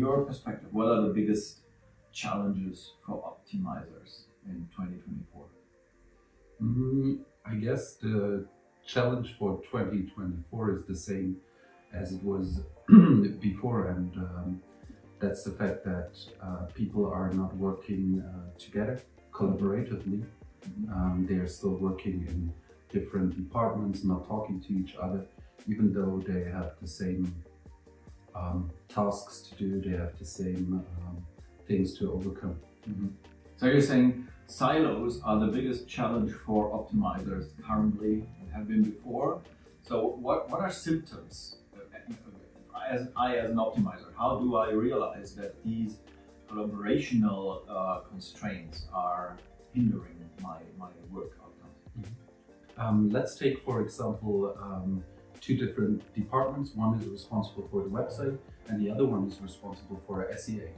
your perspective, what are the biggest challenges for optimizers in 2024? I guess the challenge for 2024 is the same as it was before, and that's the fact that people are not working together collaboratively. They are still working in different departments, not talking to each other, even though they have the same tasks to do, they have the same things to overcome. So you're saying silos are the biggest challenge for optimizers currently and have been before. So what are symptoms? As an optimizer, how do I realize that these collaborational constraints are hindering my work outcomes? Let's take, for example, two different departments. One is responsible for the website and the other one is responsible for SEA.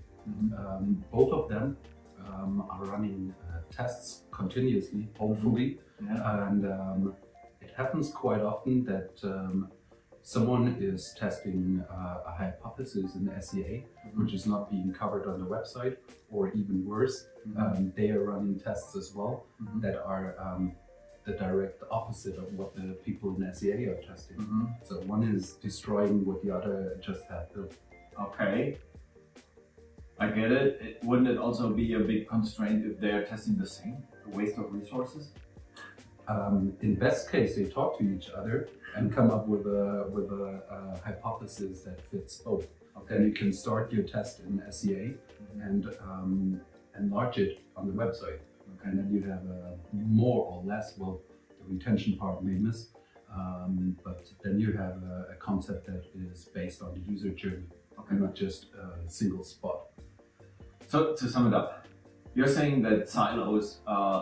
Both of them are running tests continuously, hopefully, and it happens quite often that someone is testing a hypothesis in SEA, which is not being covered on the website, or even worse, they are running tests as well that are the direct opposite of what the people in SEA are testing. So one is destroying what the other just had built. Okay, I get it. Wouldn't it also be a big constraint if they're testing the same, a waste of resources? In best case, they talk to each other and come up with a hypothesis that fits both. Then you can start your test in SEA and enlarge it on the website. And then you have more or less, well, the retention part may miss, but then you have a concept that is based on the user journey and not just a single spot. So to sum it up, you're saying that silos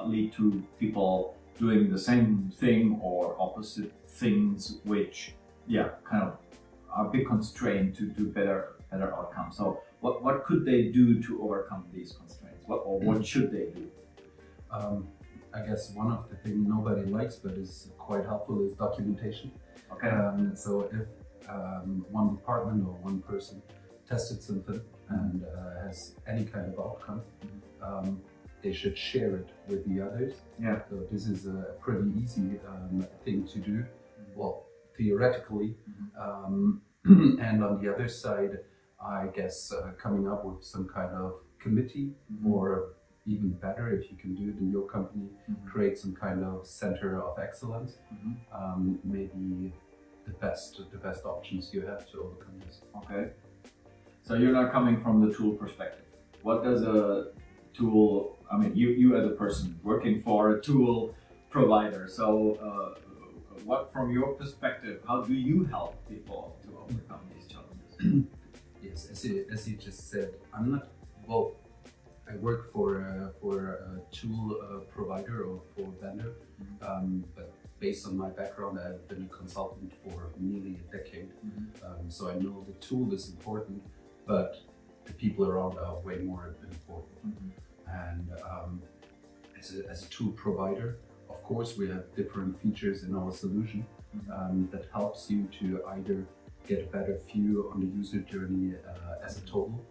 lead to people doing the same thing or opposite things, which kind of are a big constraint to do better outcomes. So what could they do to overcome these constraints? What should they do? I guess one of the things nobody likes but is quite helpful is documentation. So if one department or one person tested something and has any kind of outcome, they should share it with the others. So this is a pretty easy thing to do, well, theoretically. And on the other side, I guess coming up with some kind of committee, or even better, if you can do it in your company, create some kind of center of excellence. Maybe the best options you have to overcome this. Okay. So you're not coming from the tool perspective. What does a tool, I mean, you as a person working for a tool provider, so what, from your perspective, how do you help people to overcome these challenges? Yes, as you just said, I'm not, well, I work for a tool provider or for a vendor, but based on my background, I've been a consultant for nearly a decade. So I know the tool is important, but the people around are way more important. And as a tool provider, of course, we have different features in our solution that helps you to either get a better view on the user journey as a total,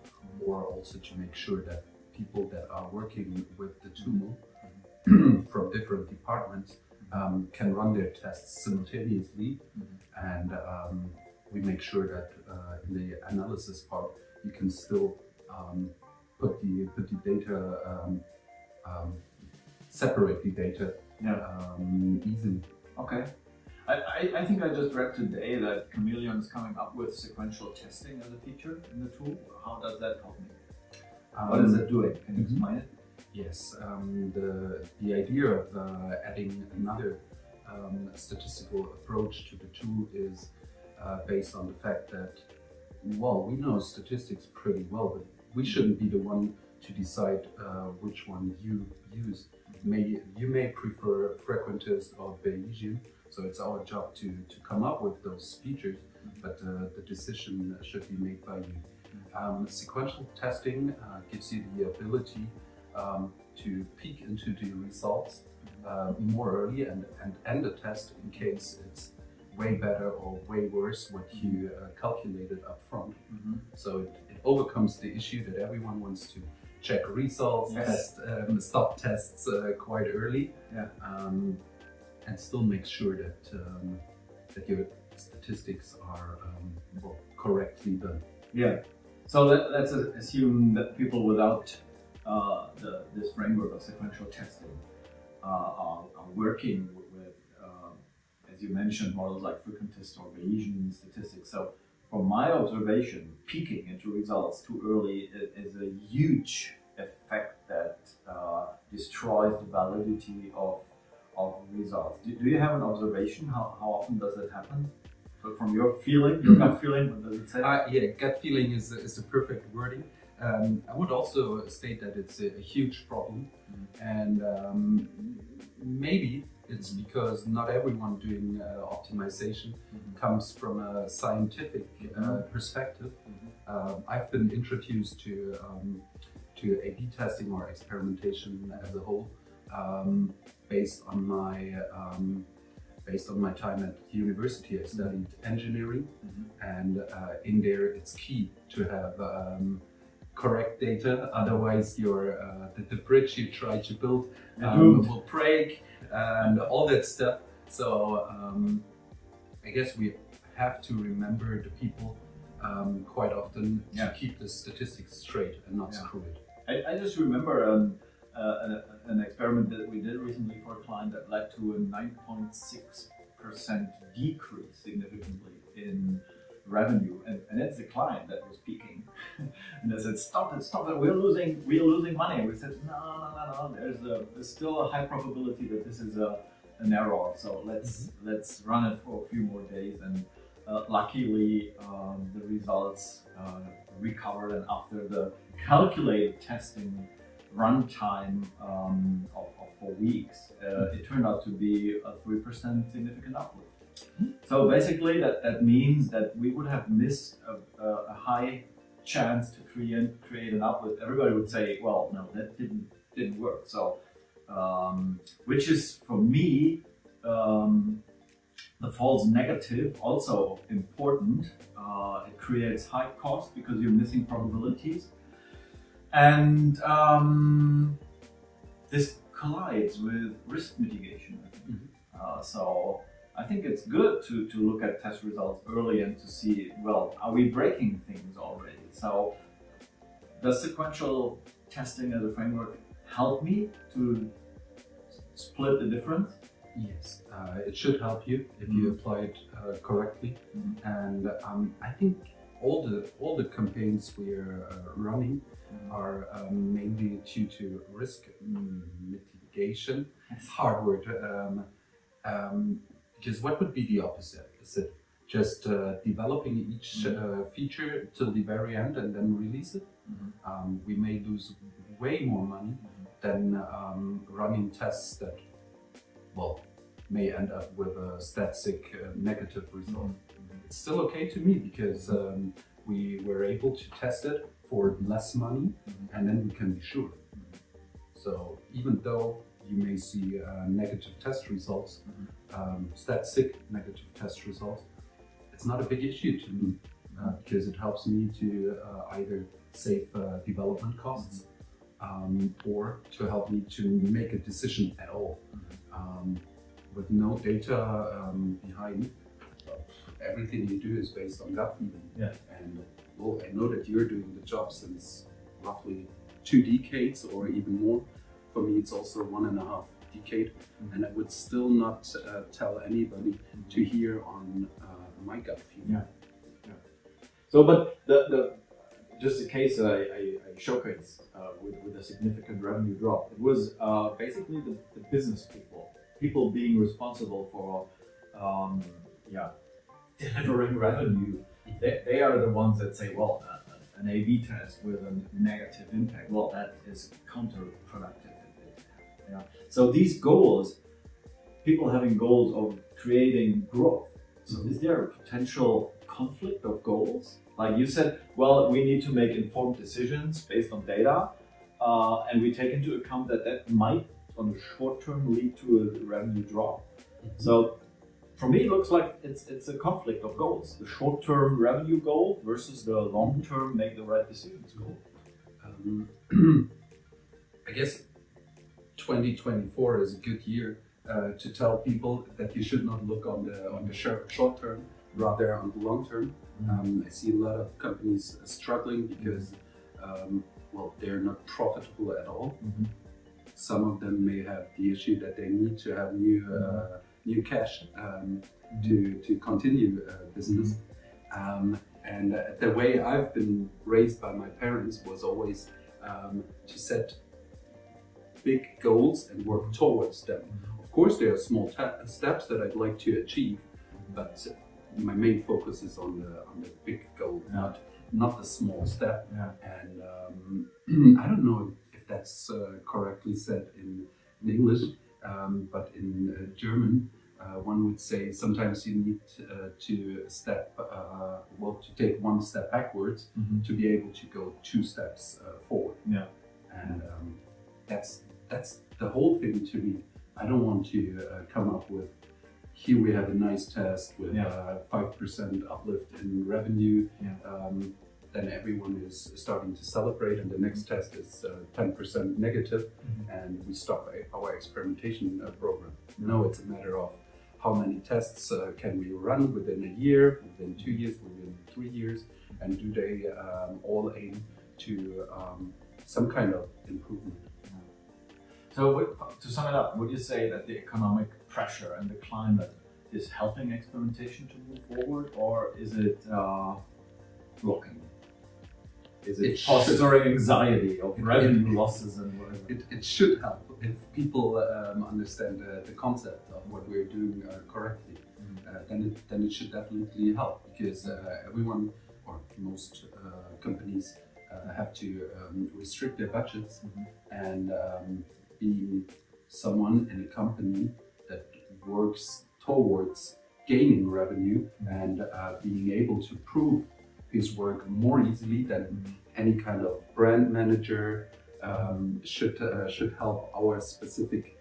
or also to make sure that people that are working with the tool from different departments can run their tests simultaneously. And we make sure that in the analysis part, you can still put the data, separate the data easily. Okay. I think I just read today that Kameleoon is coming up with sequential testing as a feature in the tool. How does that help me? What is it doing? Can you explain it? Yes, the idea of adding another statistical approach to the tool is based on the fact that, well, we know statistics pretty well, but we shouldn't be the one to decide which one you use. You may prefer frequentist or Bayesian, so it's our job to come up with those features, but the decision should be made by you. Sequential testing gives you the ability to peek into the results more early and end the test in case it's way better or way worse what you calculated up front. So it overcomes the issue that everyone wants to check results, Yes. stop tests quite early, Yeah. and still make sure that that your statistics are well, correctly done. Yeah. So let's assume that people without this framework of sequential testing are working with, as you mentioned, models like frequentist or Bayesian statistics. So from my observation, peeking into results too early is a huge effect that destroys the validity of results. Do you have an observation? How often does that happen? So from your feeling, your gut feeling, what does it say? Yeah, gut feeling is a perfect wording. I would also state that it's a huge problem, and maybe it's because not everyone doing optimization comes from a scientific perspective. I've been introduced to A/B testing or experimentation as a whole based on my time at university. I studied engineering, and in there it's key to have correct data, otherwise the bridge you try to build will break and all that stuff. So I guess we have to remember the people quite often to keep the statistics straight and not screw it. I just remember an experiment that we did recently for a client that led to a 9.6% decrease significantly in revenue, and it's the client that was peaking. And I said, stop it, we're losing money. And we said, no, there's still a high probability that this is an error. So let's run it for a few more days. And luckily the results recovered, and after the calculated testing runtime of 4 weeks, it turned out to be a 3% significant uplift. So basically that means that we would have missed a high chance to create an uplift. Everybody would say, well, no, that didn't work. So which is for me the false negative also important. It creates high cost because you're missing probabilities, and this collides with risk mitigation. So I think it's good to look at test results early and to see, well, are we breaking things already? So does sequential testing as a framework help me to split the difference? Yes, it should help you if you apply it correctly. And I think all the campaigns we're running are mainly due to risk mitigation. It's a hard word. Because what would be the opposite? Is it just developing each feature till the very end and then release it? We may lose way more money than running tests that, well, may end up with a static negative result. It's still okay to me because we were able to test it for less money, and then we can be sure. So even though you may see negative test results, static negative test results, it's not a big issue to me because it helps me to either save development costs or to help me to make a decision at all. With no data behind, everything you do is based on gut feeling. And well, I know that you're doing the job since roughly 2 decades or even more. For me, it's also 1.5 decades, and I would still not tell anybody to hear on my gut feeling. So, but just the case that I showcased with a significant revenue drop, it was basically the business people being responsible for delivering revenue. They are the ones that say, well, an A/B test with a negative impact, well, that is counterproductive. So these goals, people having goals of creating growth. So is there a potential conflict of goals? Like you said, well, we need to make informed decisions based on data, and we take into account that might, on the short term, lead to a revenue drop. So for me, it looks like it's a conflict of goals: the short-term revenue goal versus the long-term make the right decisions goal. I guess 2024 is a good year to tell people that you should not look on the short term, rather on the long term. I see a lot of companies struggling because well, they're not profitable at all. Some of them may have the issue that they need to have new cash to continue business. And the way I've been raised by my parents was always to set big goals and work towards them. Of course, there are small steps that I'd like to achieve, but my main focus is on the big goal, not the small step. And I don't know if that's correctly said in English, but in German, one would say sometimes you need to take one step backwards to be able to go 2 steps forward. And that's the whole thing to me. I don't want to come up with, here we have a nice test with 5% uplift in revenue. Then everyone is starting to celebrate, and the next test is 10% negative, and we stop our experimentation program. No, it's a matter of how many tests can we run within a year, within 2 years, within 3 years, and do they all aim to some kind of improvement. So to sum it up, would you say that the economic pressure and the climate is helping experimentation to move forward, or is it blocking? Is it fostering anxiety of revenue losses and whatever? It should help if people understand the concept of what we're doing correctly. Then it should definitely help, because everyone or most companies have to restrict their budgets, and being someone in a company that works towards gaining revenue and being able to prove his work more easily than any kind of brand manager should help our specific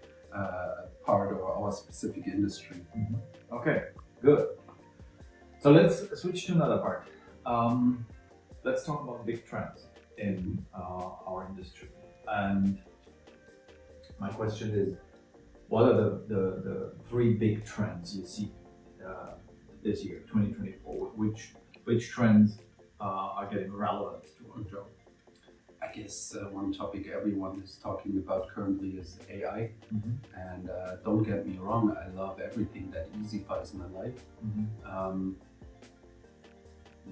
part or our specific industry. Okay, good. So let's switch to another part. Let's talk about big trends in our industry. And my question is, what are the 3 big trends you see this year, 2024? Which trends are getting relevant to our job? I guess one topic everyone is talking about currently is AI. And don't get me wrong, I love everything that easyfies my life.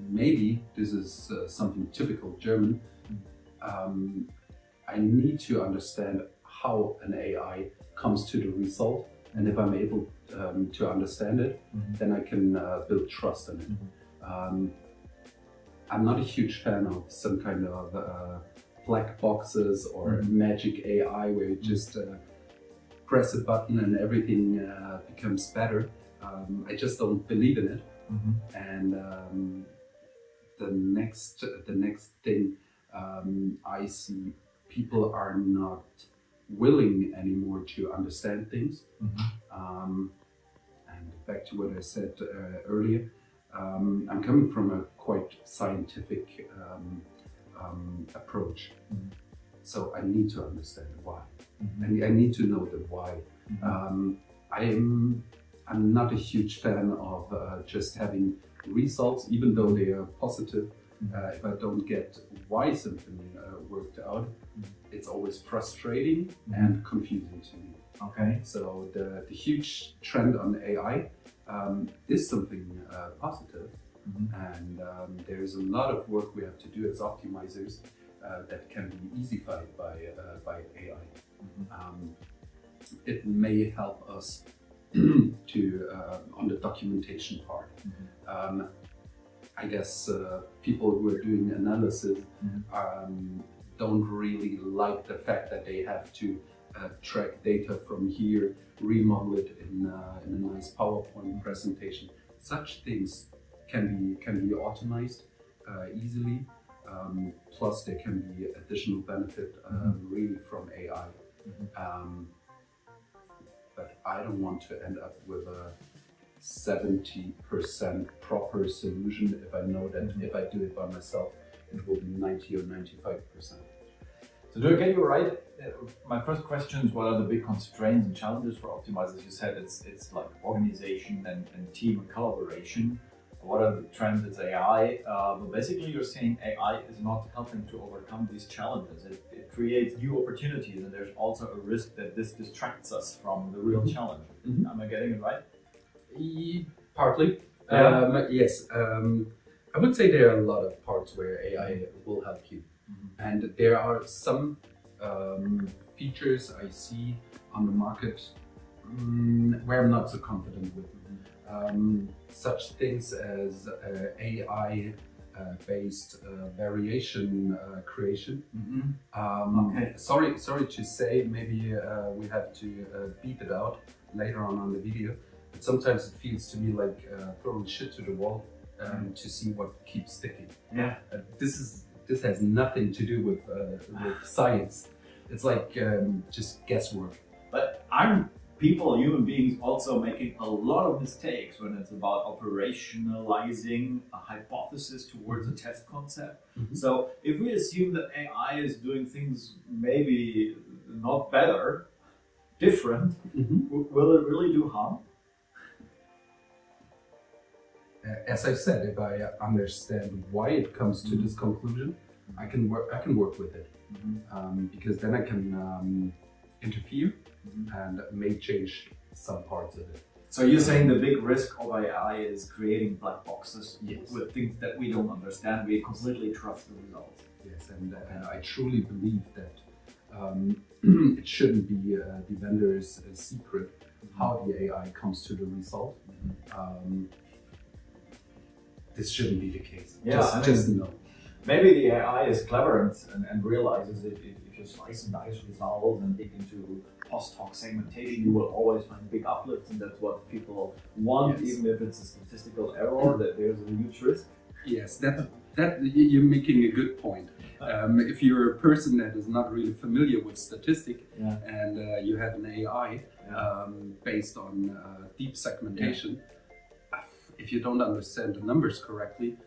Maybe this is something typical German. I need to understand how an AI comes to the result, and if I'm able to understand it, then I can build trust in it. I'm not a huge fan of some kind of black boxes or magic AI where you just press a button and everything becomes better. I just don't believe in it. And the next thing I see, people are not willing anymore to understand things. And back to what I said earlier, I'm coming from a quite scientific approach. So I need to understand why. I need to know the why. I'm not a huge fan of just having results, even though they are positive. If I don't get why something worked out, it's always frustrating and confusing to me. Okay. So the huge trend on AI is something positive, and there's a lot of work we have to do as optimizers that can be easyfied by AI. It may help us to on the documentation part. I guess people who are doing analysis don't really like the fact that they have to track data from here, remodel it in a nice PowerPoint presentation. Such things can be automated easily. Plus, there can be additional benefit really from AI. But I don't want to end up with 70% proper solution if I know that if I do it by myself, it will be 90 or 95%. So do I get you right? My first question is, what are the big constraints and challenges for optimizers? You said it's like organization and team and collaboration. What are the trends? It's AI. But basically you're saying AI is not helping to overcome these challenges. It creates new opportunities, and there's also a risk that this distracts us from the real challenge. Am I getting it right? Partly. Yes. I would say there are a lot of parts where AI will help you. And there are some features I see on the market where I'm not so confident with. Such things as AI based variation creation. Okay. Sorry to say, maybe we have to beep it out later on the video, but sometimes it feels to me like throwing shit to the wall to see what keeps sticking. Yeah. This has nothing to do with science. It's like just guesswork. But aren't people, human beings, also making a lot of mistakes when it's about operationalizing a hypothesis towards a test concept? So if we assume that AI is doing things maybe not better, different, will it really do harm? As I said, if I understand why it comes to this conclusion, I can work with it, because then I can interfere and may change some parts of it. So you're saying the big risk of AI is creating black boxes with things that we don't understand. We completely trust the results. Yes, and I truly believe that it shouldn't be the vendor's secret how the AI comes to the result. This shouldn't be the case. Yeah, just no. Maybe the AI is clever and realizes if you slice and dice results and dig into post-hoc segmentation, you will always find big uplifts, and that's what people want, even if it's a statistical error, that there's a huge risk. Yes, that you're making a good point. If you're a person that is not really familiar with statistics and you have an AI based on deep segmentation, if you don't understand the numbers correctly,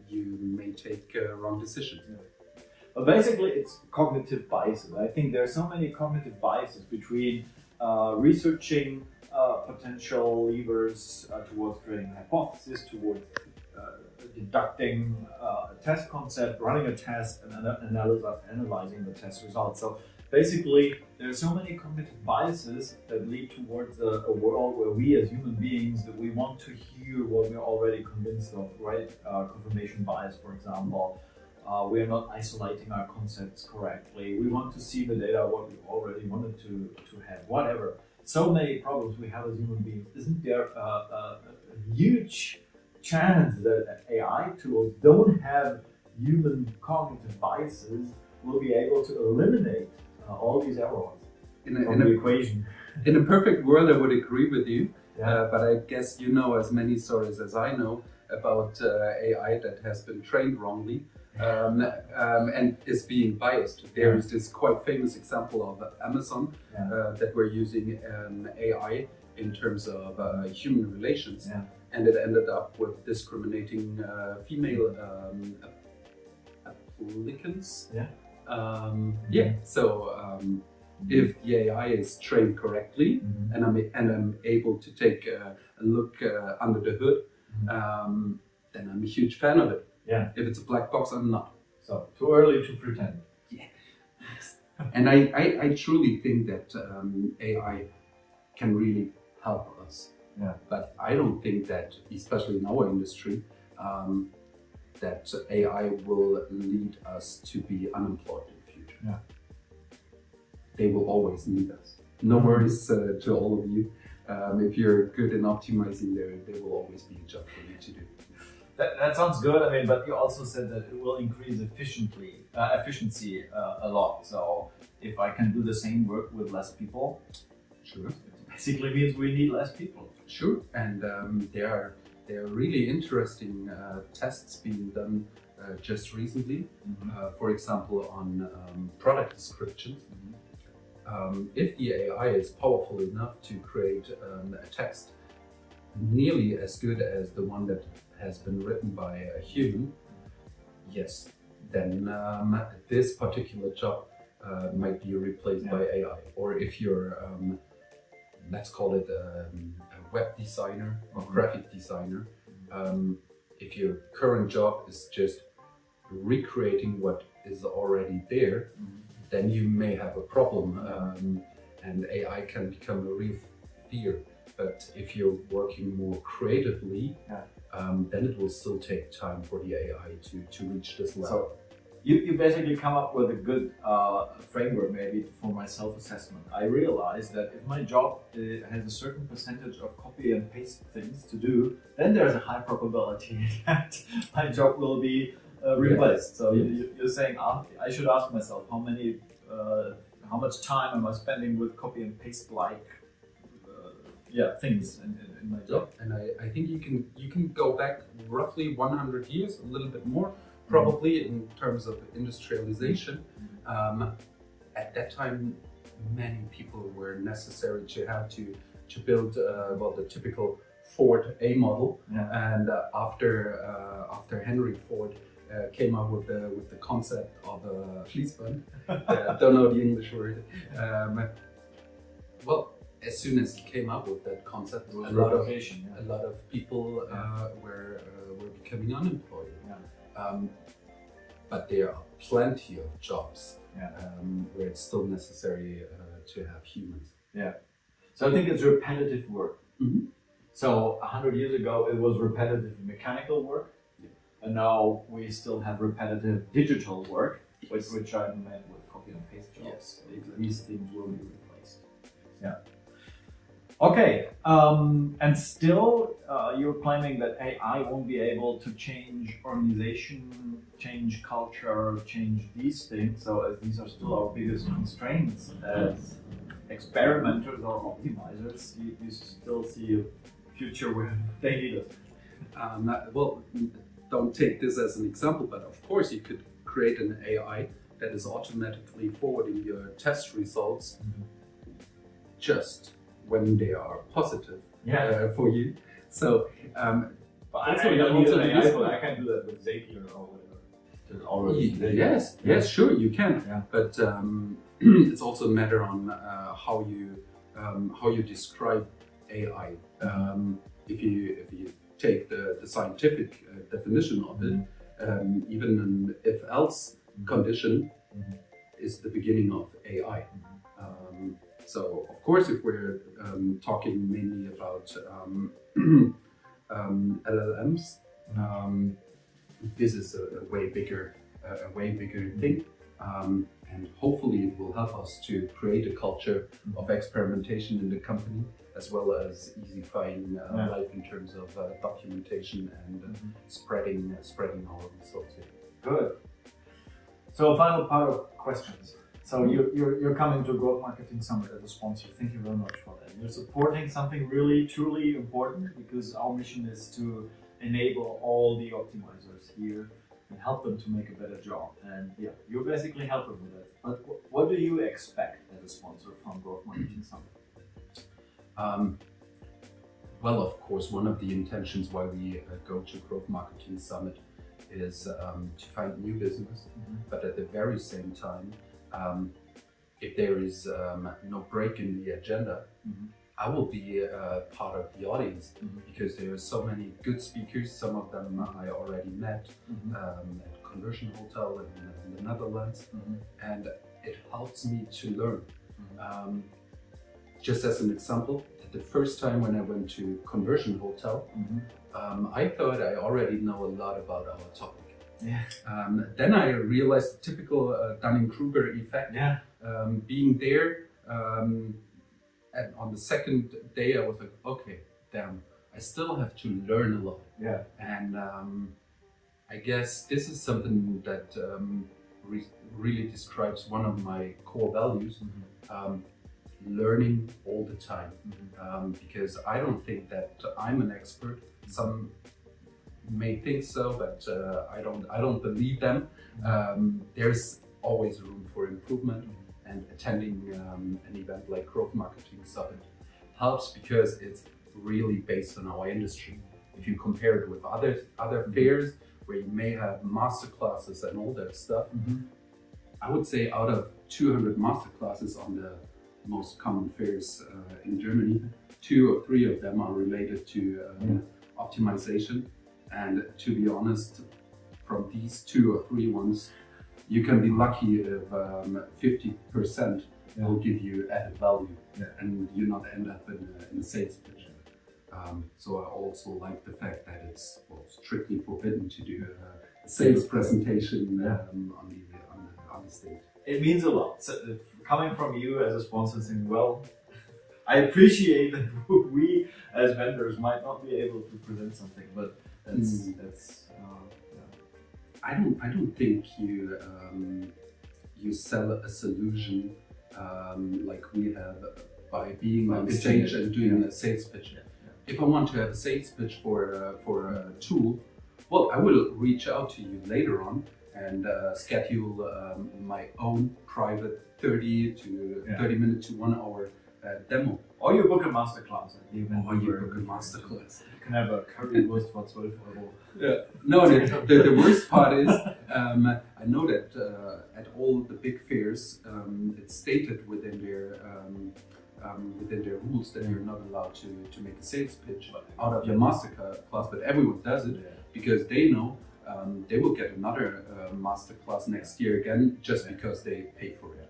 you may take wrong decisions. But basically, it's cognitive biases. I think there are so many cognitive biases between researching potential levers towards creating a hypothesis, towards deducting a test concept, running a test, and analyzing the test results. So basically, there are so many cognitive biases that lead towards a world where we as human beings, that we want to hear what we're already convinced of, right? Confirmation bias, for example. We are not isolating our concepts correctly. We want to see the data, what we already wanted to have, whatever. So many problems we have as human beings. Isn't there a huge chance that AI tools don't have human cognitive biases, will be able to eliminate all these errors from the equation? In a perfect world, I would agree with you, but I guess you know as many stories as I know about AI that has been trained wrongly and is being biased. There is this quite famous example of Amazon that were using AI in terms of human relations, and it ended up with discriminating female applicants. So if the AI is trained correctly and I'm able to take a look under the hood, then I'm a huge fan of it. If it's a black box, I'm not. So too early to pretend. And I truly think that AI can really help us. But I don't think that, especially in our industry, that AI will lead us to be unemployed in the future. They will always need us. No worries to all of you. If you're good in optimizing, there will always be a job for you to do. That sounds good. I mean, but you also said that it will increase efficiency a lot. So if I can do the same work with less people, it basically means we need less people. Sure, and there are really interesting tests being done just recently. For example, on product descriptions. If the AI is powerful enough to create a text nearly as good as the one that has been written by a human, yes, then this particular job might be replaced by AI. Or if you're, let's call it a web designer or graphic designer, if your current job is just recreating what is already there, then you may have a problem, and AI can become a real fear. But if you're working more creatively, then it will still take time for the AI to reach this level. So you basically come up with a good framework maybe for my self-assessment. I realize that if my job has a certain percentage of copy and paste things to do, then there's a high probability that my job will be replaced. So you're saying I should ask myself how much time am I spending with copy and paste like things in my job. And I think you can go back roughly 100 years, a little bit more, probably in terms of industrialization. At that time, many people were necessary to have to build the typical Ford A model, and after Henry Ford came up with the concept of a Fließband. I don't know the English word. Well, as soon as he came up with that concept, a lot of people were becoming unemployed. But there are plenty of jobs where it's still necessary to have humans. So I think it's repetitive work. So 100 years ago it was repetitive mechanical work, and now we still have repetitive digital work, which I meant with copy and paste jobs. These things will be replaced. Okay, and still you're claiming that AI won't be able to change organization, change culture, change these things. So as these are still our biggest constraints as experimenters or optimizers, you still see a future where they need us. Well, don't take this as an example, but of course you could create an AI that is automatically forwarding your test results just when they are positive for you. So, but I don't need an AI for that. I can do that with Zapier or whatever. Yes, sure, you can. But it's also a matter on how you describe AI. If you take the scientific definition of it, even an if-else condition is the beginning of AI. So, of course, if we're talking mainly about LLMs, this is a way bigger thing, and hopefully it will help us to create a culture of experimentation in the company, as well as easifying life in terms of documentation and spreading our results. Good. So, final part of questions. So you're coming to Growth Marketing Summit as a sponsor. Thank you very much for that. You're supporting something really, truly important, because our mission is to enable all the optimizers here and help them to make a better job. And you're basically helping with that. But what do you expect as a sponsor from Growth Marketing Summit? Well, of course, one of the intentions why we go to Growth Marketing Summit is to find new business, but at the very same time, if there is no break in the agenda, I will be part of the audience, because there are so many good speakers. Some of them I already met at Conversion Hotel in the Netherlands, and it helps me to learn. Just as an example, the first time when I went to Conversion Hotel, I thought I already know a lot about our topic. Then I realized the typical Dunning-Kruger effect. Being there, and on the second day I was like, okay, damn, I still have to learn a lot. And I guess this is something that really describes one of my core values. Learning all the time, because I don't think that I'm an expert. Some may think so, but I don't believe them. There's always room for improvement, and attending an event like Growth Marketing Summit helps, because it's really based on our industry. If you compare it with other fairs where you may have master classes and all that stuff, I would say out of 200 master classes on the most common fairs in Germany, 2 or 3 of them are related to optimization. And to be honest, from these 2 or 3 ones, you can be lucky if 50% will give you added value and you not end up in a sales pitch. So I also like the fact that it's strictly forbidden to do a sales presentation on the stage. It means a lot. So, coming from you as a sponsor, saying, well, I appreciate that we as vendors might not be able to present something, but that's I don't think you sell a solution like we have by being on stage and doing a sales pitch. If I want to have a sales pitch for a tool, well, I will reach out to you later on and schedule my own private 30 minute to 1 hour demo. Or you book a masterclass. You can have a Currywurst for 12 euro. Yeah. No, the worst part is I know that at all the big fairs, it's stated within their rules that you're not allowed to make a sales pitch out of your master class, but everyone does it because they know they will get another master class next year again just because they pay for it.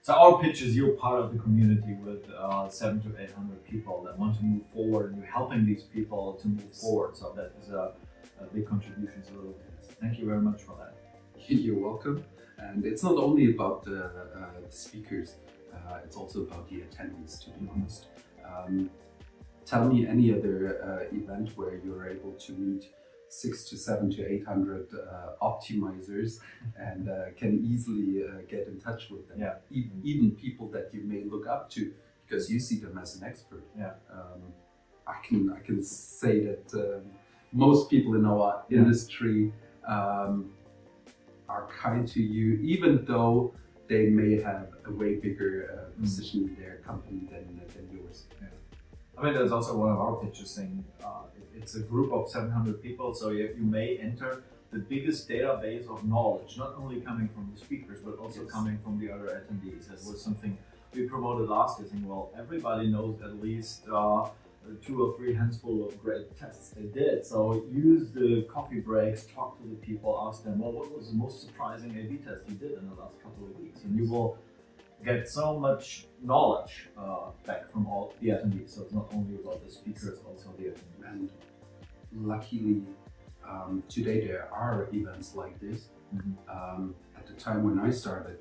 So our pitch is you're part of the community with 700 to 800 people that want to move forward, and you're helping these people to move forward. So that is a big contribution. So thank you very much for that. You're welcome. And it's not only about the speakers, it's also about the attendees, to be honest. Tell me any other event where you're able to meet 600 to 700 to 800 optimizers and can easily get in touch with them. Even people that you may look up to because you see them as an expert. I can say that most people in our industry are kind to you, even though they may have a way bigger position in their company than yours. I mean, there's also one of our pitches saying it's a group of 700 people, so you may enter the biggest database of knowledge, not only coming from the speakers, but also coming from the other attendees. That was something we promoted last year, saying, well, everybody knows at least 2 or 3 handful of great tests they did. So use the coffee breaks, talk to the people, ask them, well, what was the most surprising A/B test you did in the last couple of weeks? And you will get so much knowledge back from all the attendees. So it's not only about the speakers, also the attendees. And luckily, today there are events like this. At the time when I started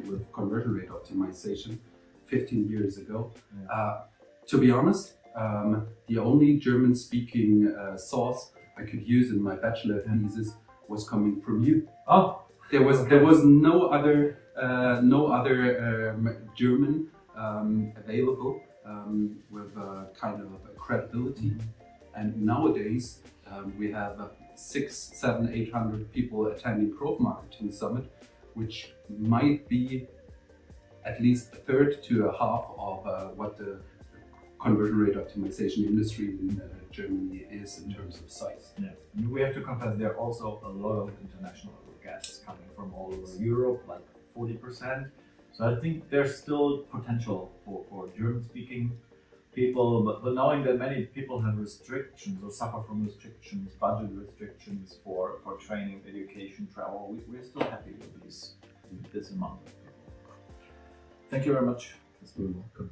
with conversion rate optimization 15 years ago, to be honest, the only German-speaking source I could use in my bachelor thesis was coming from you. Oh, there was no other German available with kind of credibility. And nowadays we have 600, 700, 800 people attending Growth Marketing Summit, which might be at least a third to a half of what the conversion rate optimization industry in Germany is in terms of size. And we have to confess there are also a lot of international guests coming from all over Europe, like 40%. So I think there's still potential for German-speaking people, but knowing that many people have restrictions or suffer from restrictions, budget restrictions for training, education, travel, we're still happy with this amount of people. Thank you very much. You're welcome.